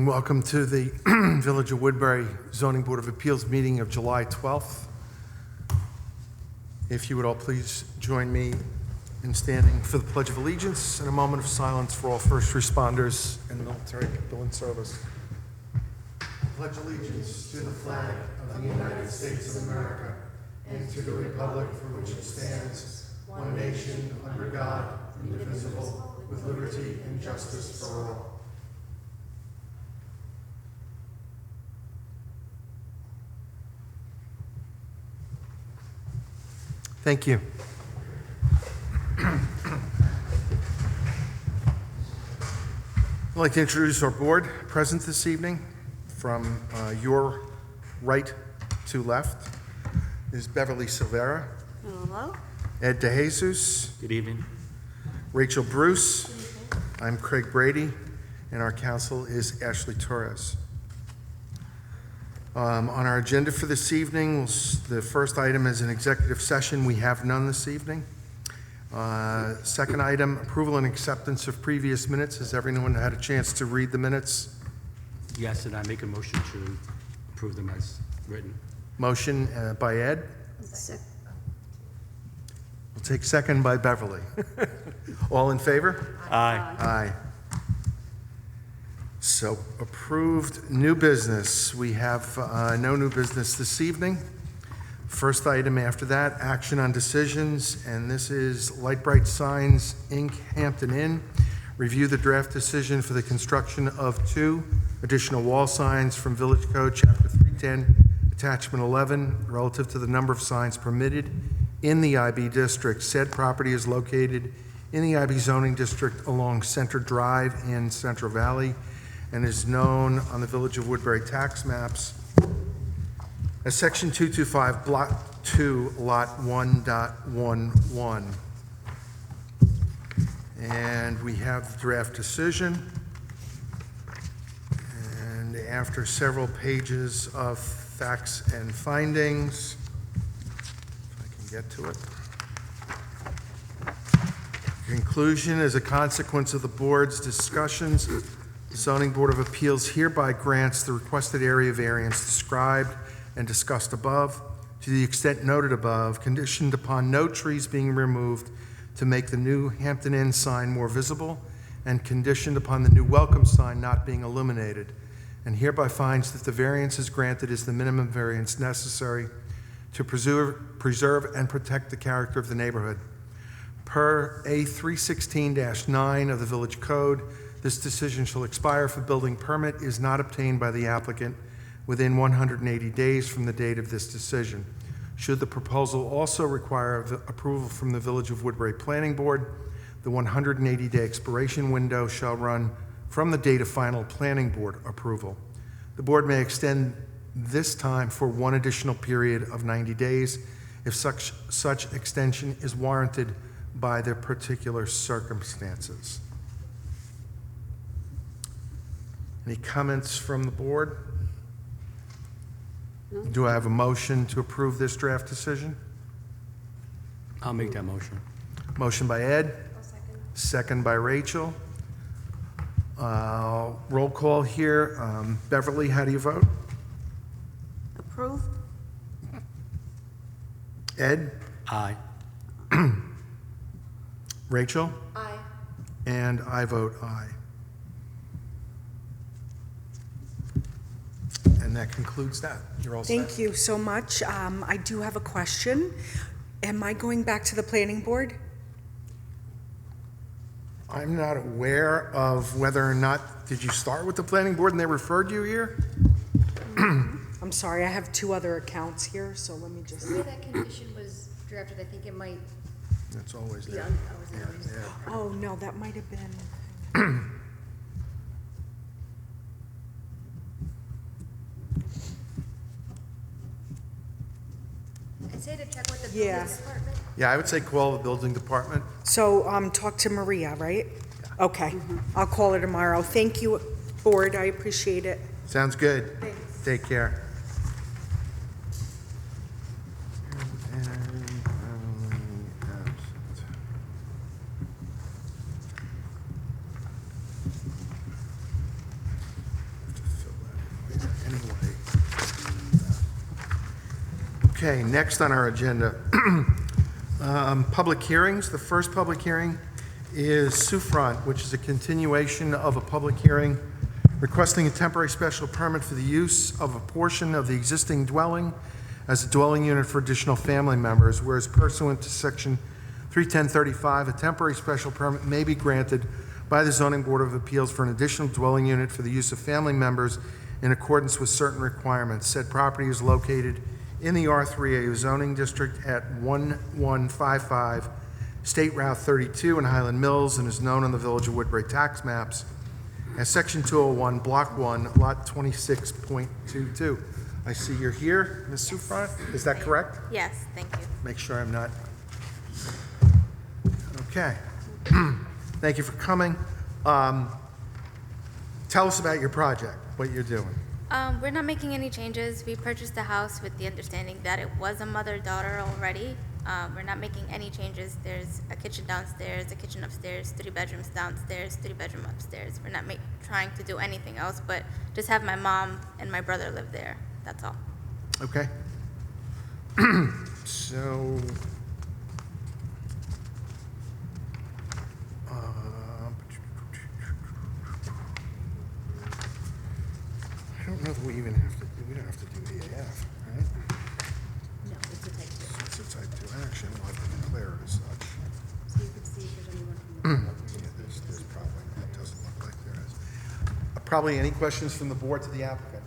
welcome to the Village of Woodbury Zoning Board of Appeals meeting of July 12th. If you would all please join me in standing for the Pledge of Allegiance and a moment of silence for all first responders and military people in service. I pledge allegiance to the flag of the United States of America and to the republic for which it stands, one nation, under God, indivisible, with liberty and justice for all. Thank you. I'd like to introduce our board present this evening. From your right to left is Beverly Silvera. Hello. Ed DeJesus. Good evening. Rachel Bruce. I'm Craig Brady, and our counsel is Ashley Torres. On our agenda for this evening, the first item is an executive session. We have none this evening. Second item, approval and acceptance of previous minutes. Has everyone had a chance to read the minutes? Yes, and I make a motion to approve them as written. Motion by Ed. We'll take second by Beverly. All in favor? Aye. Aye. So approved. New business. We have no new business this evening. First item after that, action on decisions, and this is Light Bright Signs, Inc., Hampton Inn. Review the draft decision for the construction of 2 additional wall signs from Village Code, Chapter 310, Attachment 11, relative to the number of signs permitted in the IB district. Said property is located in the IB zoning district along Center Drive in Central Valley and is known on the Village of Woodbury tax maps as Section 225, Block 2, Lot 1.11. And we have the draft decision. And after several pages of facts and findings, if I can get to it. Conclusion: as a consequence of the board's discussions, the Zoning Board of Appeals hereby grants the requested area variance described and discussed above, to the extent noted above, conditioned upon no trees being removed to make the new Hampton Inn sign more visible, and conditioned upon the new welcome sign not being illuminated, and hereby finds that the variance is granted is the minimum variance necessary to preserve and protect the character of the neighborhood. Per A316-9 of the Village Code, this decision shall expire if a building permit is not obtained by the applicant within 180 days from the date of this decision. Should the proposal also require approval from the Village of Woodbury Planning Board, the 180-day expiration window shall run from the date of final Planning Board approval. The board may extend this time for one additional period of 90 days if such extension is warranted by their particular circumstances. Any comments from the board? No. Do I have a motion to approve this draft decision? I'll make that motion. Motion by Ed. I'll second. Second by Rachel. Roll call here. Beverly, how do you vote? Approved? Ed? Aye. Rachel? Aye. And I vote aye. And that concludes that. You're all set. Thank you so much. I do have a question. Am I going back to the planning board? I'm not aware of whether or not, did you start with the planning board and they referred you here? I'm sorry, I have 2 other accounts here, so let me just... The way that condition was drafted, I think it might That's always be there. unreasonable. Oh, no, that might have been... I'd say to check with the Yeah. building department. Yeah, I would say call the building department. So, talk to Maria, right? Okay, I'll call her tomorrow. Thank you, board, I appreciate it. Sounds good. Thanks. Take care. Okay, next on our agenda, public hearings. The first public hearing is Sufront, which is a continuation of a public hearing requesting a temporary special permit for the use of a portion of the existing dwelling as a dwelling unit for additional family members, whereas pursuant to Section 31035, a temporary special permit may be granted by the Zoning Board of Appeals for an additional dwelling unit for the use of family members in accordance with certain requirements. Said property is located in the R3A zoning district at 1155 State Route 32 in Highland Mills and is known on the Village of Woodbury tax maps as Section 201, Block 1, Lot 26.22. I see you're here, Ms. Sufront. Is that correct? Yes, thank you. Make sure I'm not. Okay. Thank you for coming. Tell us about your project, what you're doing. We're not making any changes. We purchased the house with the understanding that it was a mother-daughter already. We're not making any changes. There's a kitchen downstairs, a kitchen upstairs, 3 bedrooms downstairs, 3 bedroom upstairs. We're not trying to do anything else, but just have my mom and my brother live there. That's all. Okay. So, I don't know that we even have to, we don't have to do EAF, right? No, it's a type 2. It's a type 2 action, we'll have to declare it as such. So you can see if there's anyone from the public. Yeah, there's probably, it doesn't look like there is. Probably any questions from the board to the applicant?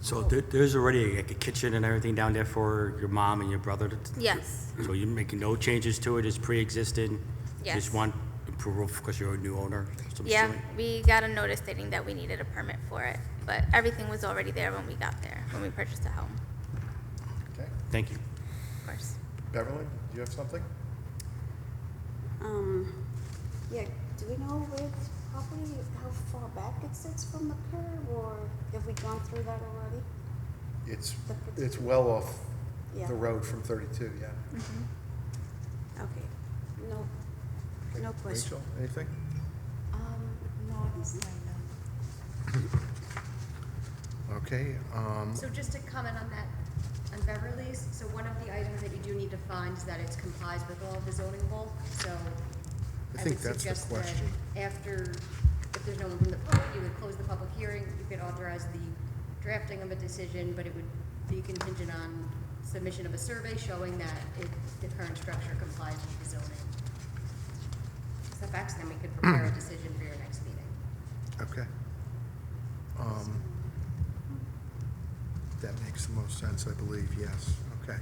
So there's already like a kitchen and everything down there for your mom and your brother? Yes. So you're making no changes to it? It's pre-existing? Yes. Just want approval because you're a new owner? So I'm Yeah, assuming. we got a notice stating that we needed a permit for it, but everything was already there when we got there, when we purchased the home, Okay. Thank you. of course. Beverly, do you have something? Yeah, do we know where this property, how far back it sits from the curb, or have we gone through that already? It's well off Yeah. the road from 32, yeah. Okay, no, no question. Rachel, anything? No, I can say no. Okay, So just to comment on that, on Beverly's, so one of the items that you do need to find is that it complies with all of the zoning bulk, so I I think would that's the suggest that question. after, if there's no one from the public, you would close the public hearing, you could authorize the drafting of a decision, but it would be contingent on submission of a survey showing that the current structure complies with the zoning setbacks, then we could prepare a decision for your next meeting. okay. That makes the most sense, I believe, yes, okay.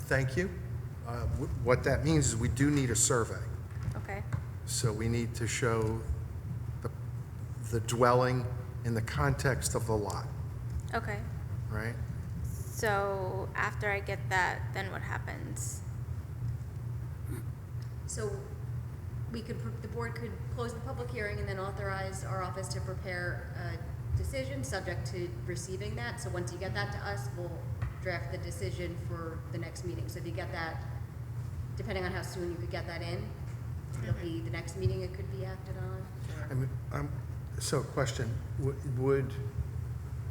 Thank you. What that means is we do need a survey. Okay. So we need to show the dwelling in the context of the lot, Okay. right? So after I get that, then what happens? So the board could close the public hearing and then authorize our office to prepare a decision subject to receiving that. So once you get that to us, we'll draft the decision for the next meeting. So if you get that, depending on how soon you could get that in, it'll be the next meeting it could be acted on. I mean, so question, would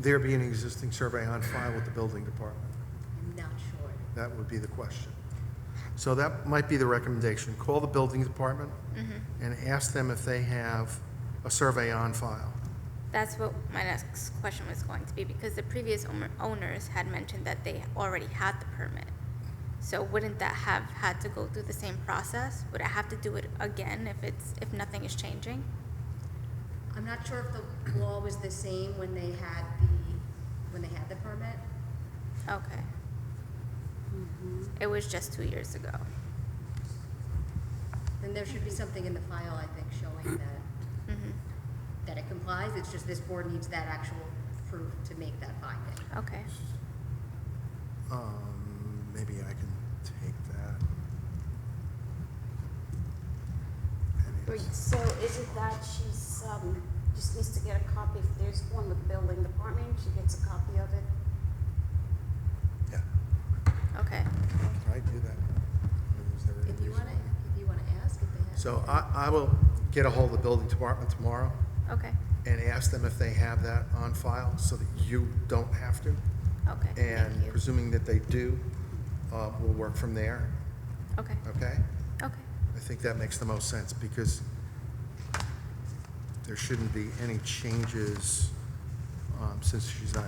there be an existing survey on file with the building department? I'm not sure. That would be the question. So that might be the recommendation. Call the building department and ask them if they have a survey on file. That's what my next question was going to be, because the previous owners had mentioned that they already had the permit. So wouldn't that have had to go through the same process? Would I have to do it again if nothing is changing? I'm not sure if the law was the same when they had the permit. Okay. It was just 2 years ago. Then there should be something in the file, I think, showing that it complies. It's just this board needs that actual proof to make that finding. Okay. Maybe I can take that. Wait, so is it that she's, just needs to get a copy, if there's one with the building department, she gets a copy of it? Yeah, Okay. can I do that? Is there any If you reason want to ask if they have. So I will get a hold of the building department tomorrow Okay, and ask them if they have that on file so that you don't have to. okay, And thank you. presuming that they do, we'll work from there, Okay, okay? okay, I think that makes the most sense because there shouldn't be any changes since she's not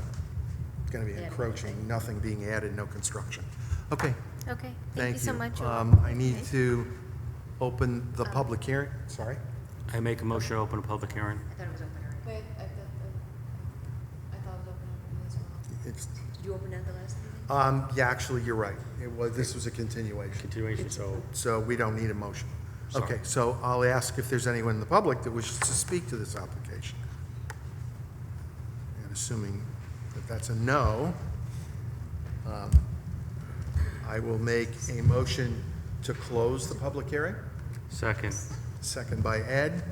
going to be Yeah, encroaching, nothing being added, no construction. Okay, okay. thank you so much. I need to open the public hearing, sorry? I make a motion to open a public hearing. I thought it was open already. Wait, I thought it was open as well. It's, Did you open it at the last meeting? yeah, actually, you're right. This was a continuation, Continuation, so we don't need a motion. Sorry. Okay, so I'll ask if there's anyone in the public that wishes to speak to this application. And assuming that that's a no, I will make a motion to close the public hearing. second. Second by Ed.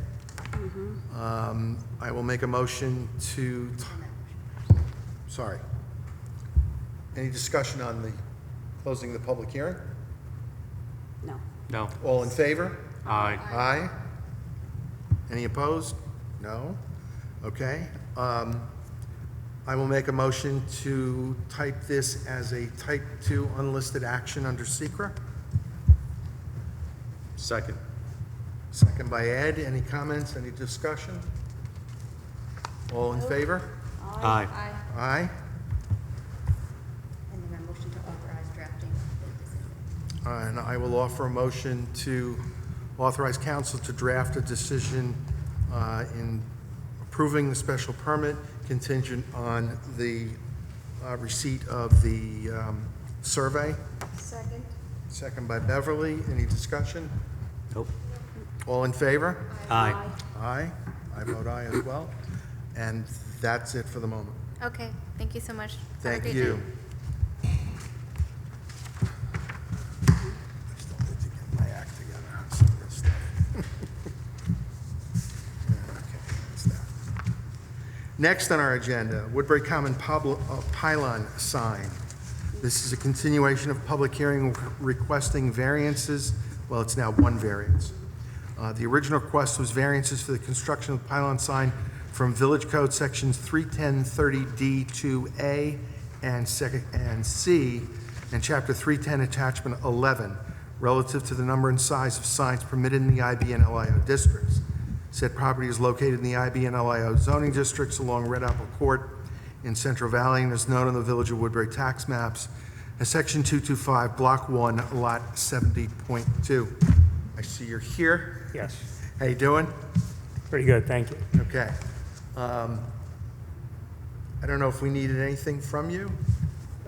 I will make a motion to, sorry. Any discussion on the closing the public hearing? No. No. All in favor? Aye. Aye. Any opposed? No? Okay. I will make a motion to type this as a type 2 unlisted action under SECRA. Second. Second by Ed. Any comments, any discussion? All in favor? Aye. Aye. And then a motion to authorize drafting the decision. And I will offer a motion to authorize council to draft a decision in approving the special permit contingent on the receipt of the survey. Second? Second by Beverly. Any discussion? Nope. All in favor? Aye. Aye. I vote aye as well. And that's it for the moment. Okay, thank you so much. Have a Thank great you. day. I still need to get my act together on some of this stuff. Okay, that's that. Next on our agenda, Woodbury Common Pylon sign. This is a continuation of public hearing requesting variances. Well, it's now one variance. The original request was variances for the construction of the pylon sign from Village Code Sections 31030D2A and C, and Chapter 310, Attachment 11, relative to the number and size of signs permitted in the IB and LIO districts. Said property is located in the IB and LIO zoning districts along Red Apple Court in Central Valley and is known on the Village of Woodbury tax maps as Section 225, Block 1, Lot 70.2. I see you're here. Yes, How you doing? pretty good, thank you. Okay. I don't know if we needed anything from you.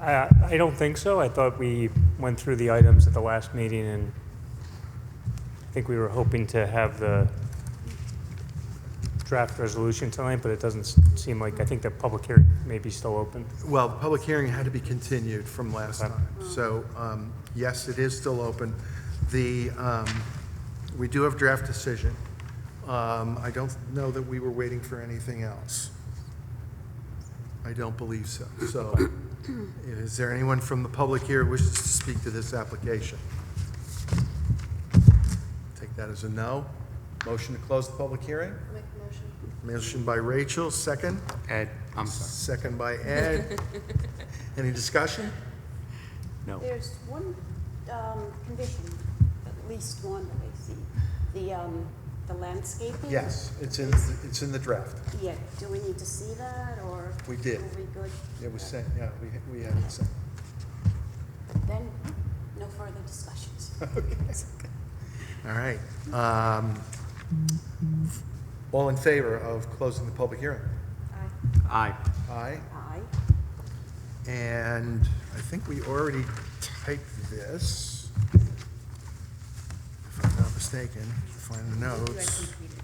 I don't think so. I thought we went through the items at the last meeting, and I think we were hoping to have the draft resolution tonight, but it doesn't seem like, I think the public hearing may be still open. Well, the public hearing had to be continued from last Okay. time. So, yes, it is still open. We do have draft decision. I don't know that we were waiting for anything else. I don't believe so. So, is there anyone from the public here who wishes to speak to this application? Take that as a no. Motion to close the public hearing? Make a motion. Motion by Rachel, second. Ed, I'm sorry. Second by Ed. Any discussion? No. There's one condition, at least one that I see, the landscaping. Yes, it's in the draft. Yeah, do we need to see that, or? We did. Are we good? It was sent, yeah, we had it sent. Then, no further discussions. All right. All in favor of closing the public hearing? Aye. Aye. Aye. And I think we already typed this, if I'm not mistaken, find the You had notes. completed.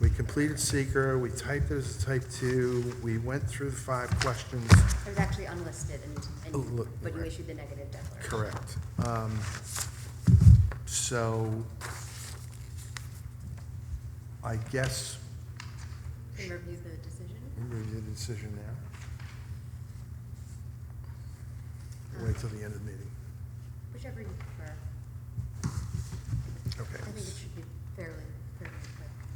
We completed seeker, we typed it as a type 2, we went through the 5 questions. It was actually unlisted, Oh, look, but you right. issued the negative declaration. Correct. So I guess Can you review the decision? we review the decision now. Wait till the end of the meeting. Whichever you prefer. Okay. I think it should be fairly quick.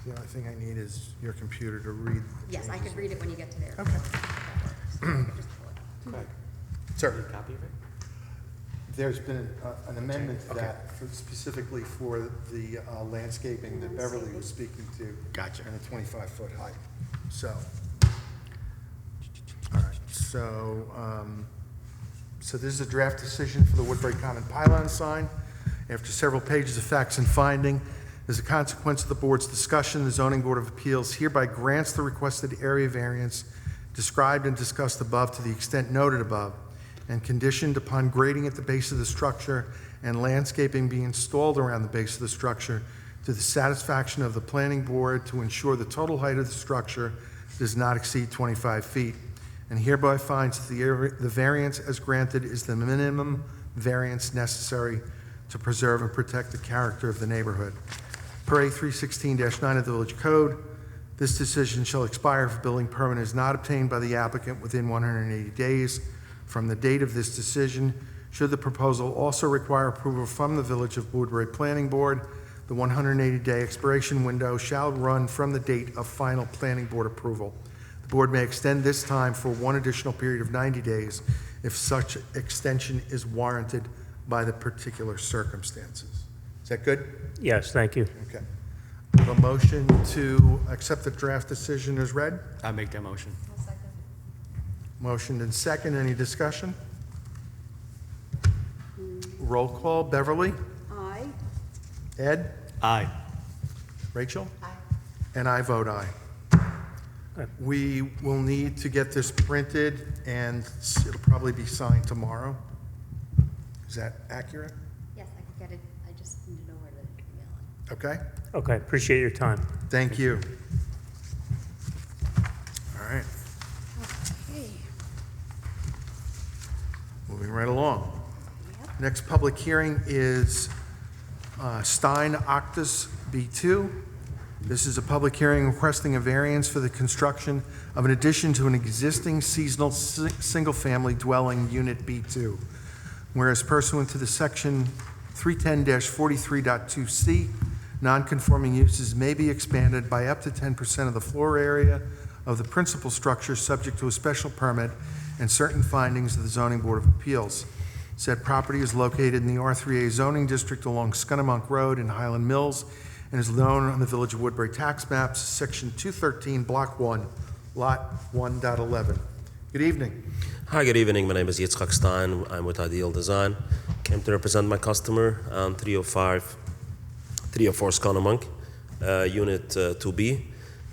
The only thing I need is your computer to read. the Yes, I changes. could read it when you get to there. Okay. That works. I could just pull it up. Sir, Copy of it? there's been an amendment to that specifically for the landscaping that Beverly was speaking to. Gotcha. And a 25-foot height. So, all right, so this is a draft decision for the Woodbury Common pylon sign. After several pages of facts and finding, as a consequence of the board's discussion, the Zoning Board of Appeals hereby grants the requested area variance described and discussed above to the extent noted above, and conditioned upon grading at the base of the structure and landscaping being installed around the base of the structure to the satisfaction of the planning board to ensure the total height of the structure does not exceed 25 feet, and hereby finds that the variance as granted is the minimum variance necessary to preserve and protect the character of the neighborhood. Per A 316-9 of the Village Code, this decision shall expire if a building permit is not obtained by the applicant within 180 days from the date of this decision. Should the proposal also require approval from the Village of Woodbury Planning Board, the 180-day expiration window shall run from the date of final planning board approval. The board may extend this time for one additional period of 90 days if such extension is warranted by the particular circumstances. Is that good? Yes, thank you. Okay. A motion to accept the draft decision is read. I'll make that motion. I'll second. Motioned and second. Any discussion? Roll call. Beverly? Aye. Ed? Aye. Rachel? Aye. And I vote aye. Okay. We will need to get this printed, and it'll probably be signed tomorrow. Is that accurate? Yes, I could get it. I just need to know where to mail it. Okay? Okay, appreciate your time. Thank you. All right. Okay. Moving right along. Next public hearing is Stein Octus B2. This is a public hearing requesting a variance for the construction of an addition to an existing seasonal single-family dwelling unit B2. Whereas pursuant to the section 310-43.2C, non-conforming uses may be expanded by up to 10% of the floor area of the principal structure subject to a special permit and certain findings of the Zoning Board of Appeals. Said property is located in the R3A zoning district along Scunamunk Road in Highland Mills and is known on the Village of Woodbury tax maps, section 213, block 1, lot 1.11. Good evening. Hi, good evening. My name is Yitzchak Stein. I'm with Ideal Design. Came to represent my customer on 304 Scunamunk, Unit 2B. He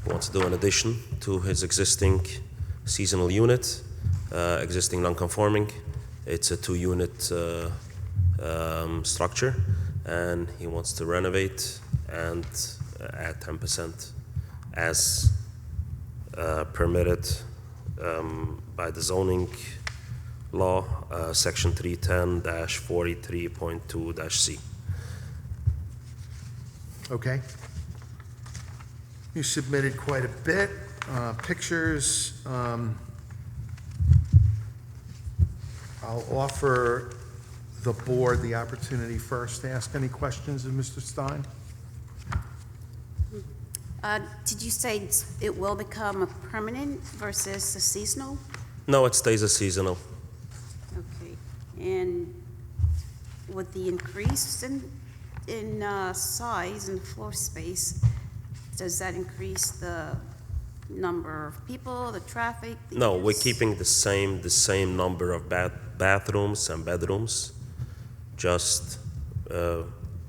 wants to do an addition to his existing seasonal unit, existing non-conforming. It's a 2-unit structure, and he wants to renovate and add 10% as permitted by the zoning law, section 310-43.2-C. Okay. You submitted quite a bit, pictures. I'll offer the board the opportunity first to ask any questions of Mr. Stein. Did you say it will become a permanent versus a seasonal? No, it stays a seasonal. Okay. And with the increase in size and floor space, does that increase the number of people, the traffic? the No, we're use? keeping the same number of bathrooms and bedrooms, just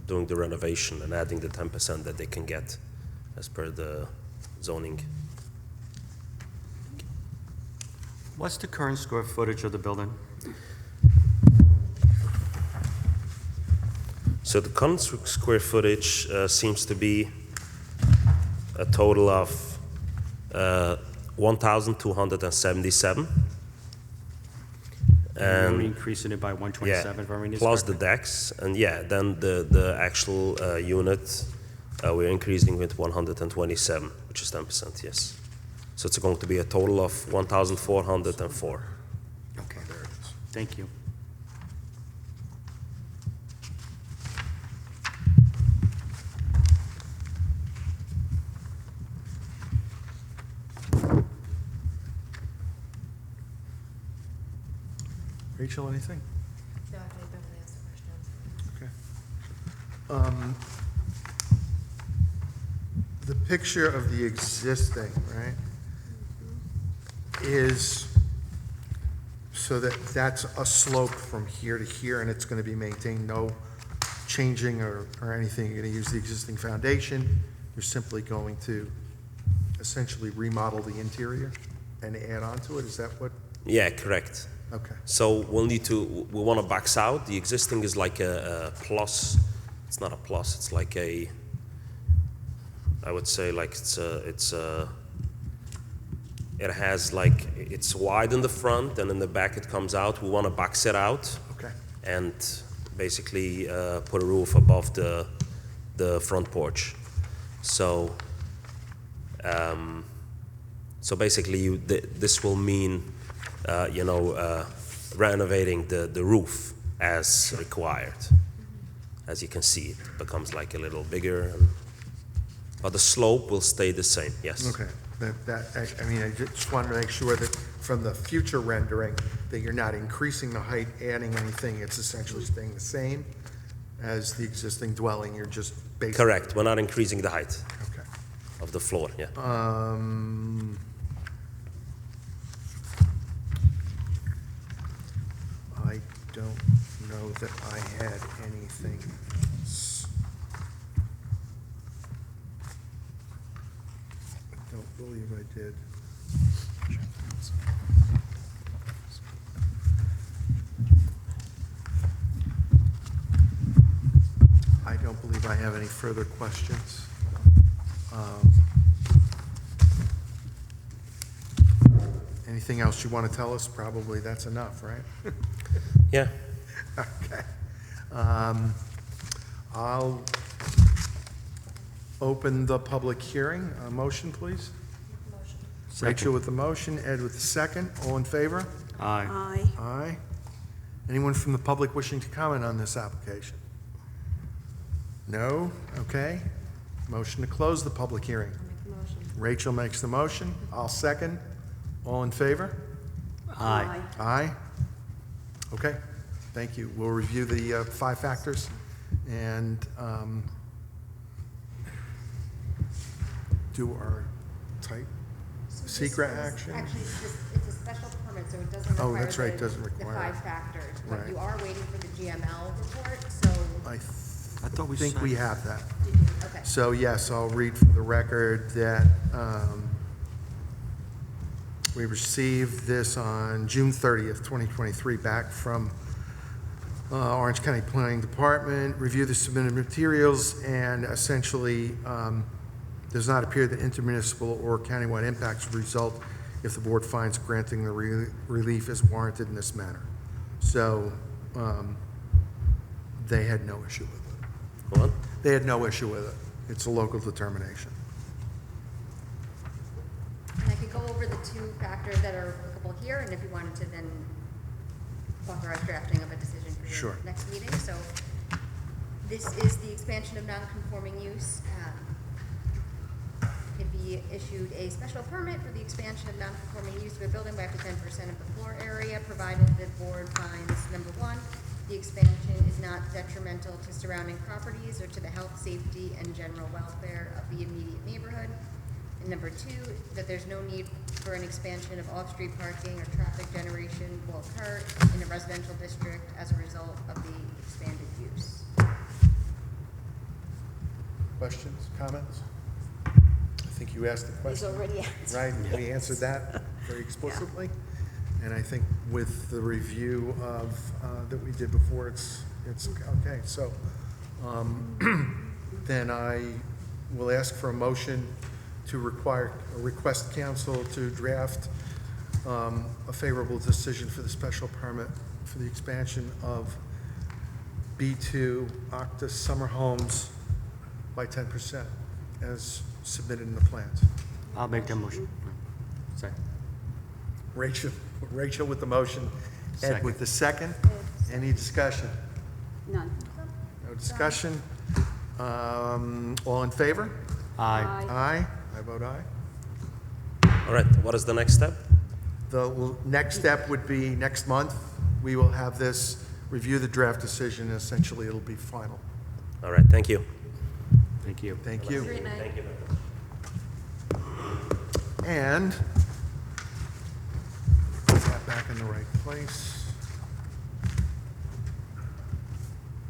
doing the renovation and adding the 10% that they can get as per the zoning. What's the current square footage of the building? So the current square footage seems to be a total of 1,277. And we're And increasing it by 127 for any plus the decks, and then the actual unit, we're increasing with 127, which is 10%, yes. So it's going to be a total of 1,404. Okay, there it is. Thank you. Rachel, anything? No, I think nobody asked the questions. Okay. The picture of the existing, right, is so that that's a slope from here to here, and it's going to be maintained, no changing or anything. You're going to use the existing foundation. You're simply going to essentially remodel the interior and add on to it. Is that what? Yeah, correct. Okay. So we want to box out. The existing is like a plus. It's not a plus. It's like I would say like it has like, it's wide in the front and in the back it comes out. We want to box it out. Okay. And basically put a roof above the front porch. So basically this will mean renovating the roof as required. As you can see, it becomes like a little bigger, but the slope will stay the same. Yes. Okay. I just wanted to make sure that from the future rendering, that you're not increasing the height, adding anything. It's essentially staying the same as the existing dwelling. You're just basically. Correct. We're not increasing the height Okay. of the floor. Yeah. I don't know that I had anything else. I don't believe I did. I don't believe I have any further questions. Anything else you want to tell us? Probably that's enough, right? Yeah. Okay. I'll open the public hearing. A motion, please. Rachel with the motion, Ed with the second. All in favor? Aye. Aye. Aye. Anyone from the public wishing to comment on this application? No? Okay. Motion to close the public hearing. Rachel makes the motion. I'll second. All in favor? Aye. Aye. Okay, thank you. We'll review the 5 factors and do our type secret action. Actually, it's a special permit, so it doesn't Oh, require that's right, the doesn't require it. 5 factors. But Right. you are waiting for the GML report, so, I thought we think signed we it. have that. did you, okay. So yes, I'll read for the record that we received this on June 30th, 2023, back from Orange County Planning Department, reviewed the submitted materials, and essentially does not appear that intermunicipal or countywide impacts would result if the board finds granting the relief is warranted in this manner. So they had no issue with it. Hold on. They had no issue with it. It's a local determination. And I could go over the 2 factors that are applicable here, and if you wanted to then authorize drafting of a decision for Sure. your next meeting. So this is the expansion of non-conforming use. Could be issued a special permit for the expansion of non-conforming use of a building by up to 10% of the floor area, provided the board finds, number 1, the expansion is not detrimental to surrounding properties or to the health, safety, and general welfare of the immediate neighborhood. And number 2, that there's no need for an expansion of off-street parking or traffic generation will occur in a residential district as a result of the expanded use. Questions, comments? I think you asked the He's question. already answered. Right, we answered that very explicitly. And I think with the review of, that we did before, it's okay. So then I will ask for a motion to request council to draft a favorable decision for the special permit for the expansion of B2 Octa Summer Homes by 10% as submitted in the plans. I'll make that motion. Second. Rachel with the motion, Ed with the second. Any discussion? None. No discussion? All in favor? Aye. Aye. I vote aye. All right. What is the next step? The next step would be next month, we will have this, review the draft decision, and essentially it'll be final. All right, thank you. Thank you. Thank you. Great night. And put that back in the right place.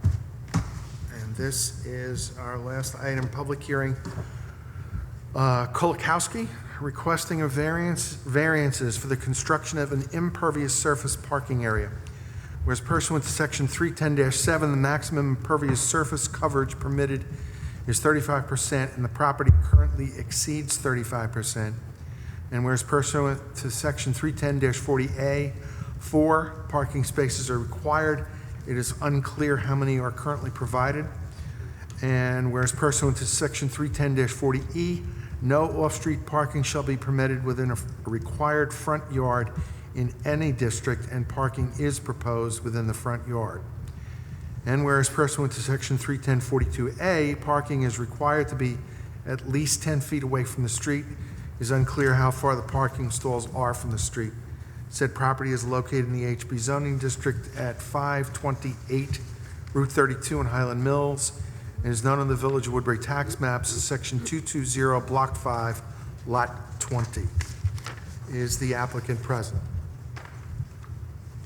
And this is our last item, public hearing. Kolakowski requesting a variances for the construction of an impervious surface parking area. Whereas pursuant to section 310-7, the maximum impervious surface coverage permitted is 35%, and the property currently exceeds 35%. And whereas pursuant to section 310-40A, 4 parking spaces are required, it is unclear how many are currently provided. And whereas pursuant to section 310-40E, no off-street parking shall be permitted within a required front yard in any district, and parking is proposed within the front yard. And whereas pursuant to section 310-42A, parking is required to be at least 10 feet away from the street. It is unclear how far the parking stalls are from the street. Said property is located in the HB zoning district at 528 Route 32 in Highland Mills, and is known on the Village of Woodbury tax maps as section 220, block 5, lot 20. Is the applicant present?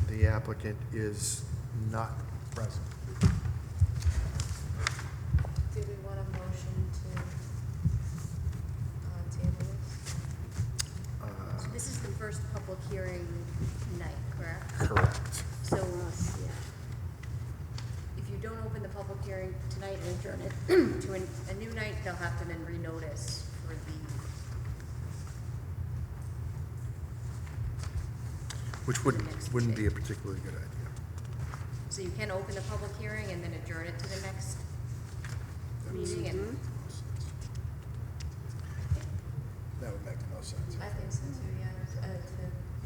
The applicant is not present. Do we want a motion to table this? So this is the first public hearing night, correct? Correct. So if you don't open the public hearing tonight and adjourn it to a new night, they'll have to then renotice for the, Which wouldn't be a particularly good idea. so you can open the public hearing and then adjourn it to the next meeting and That would make the most sense. I think so too, yeah, to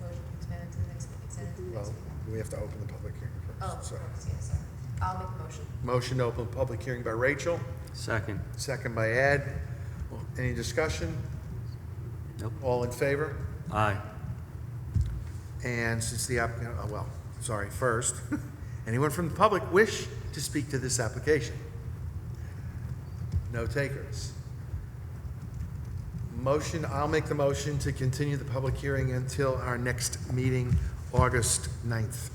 motion to expand it to the next, extend it to the next Well, meeting. we have to open the public hearing Oh, first. So, yeah, sorry. I'll make the motion. motion to open the public hearing by Rachel, Second. second by Ed. Any discussion? Nope. All in favor? Aye. And since the applicant, first, anyone from the public wish to speak to this application? No takers. Motion, I'll make the motion to continue the public hearing until our next meeting, August 9th.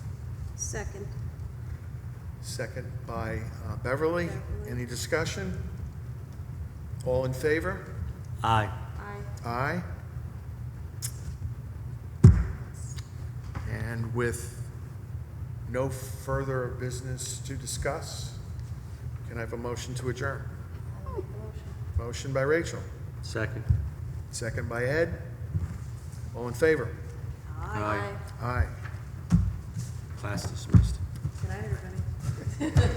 Second. Second by Beverly. Any discussion? All in favor? Aye. Aye. Aye. And with no further business to discuss, can I have a motion to adjourn? I'll make the motion. Motion by Rachel, Second. second by Ed. All in favor? Aye. Aye. Class dismissed. Good night, everybody.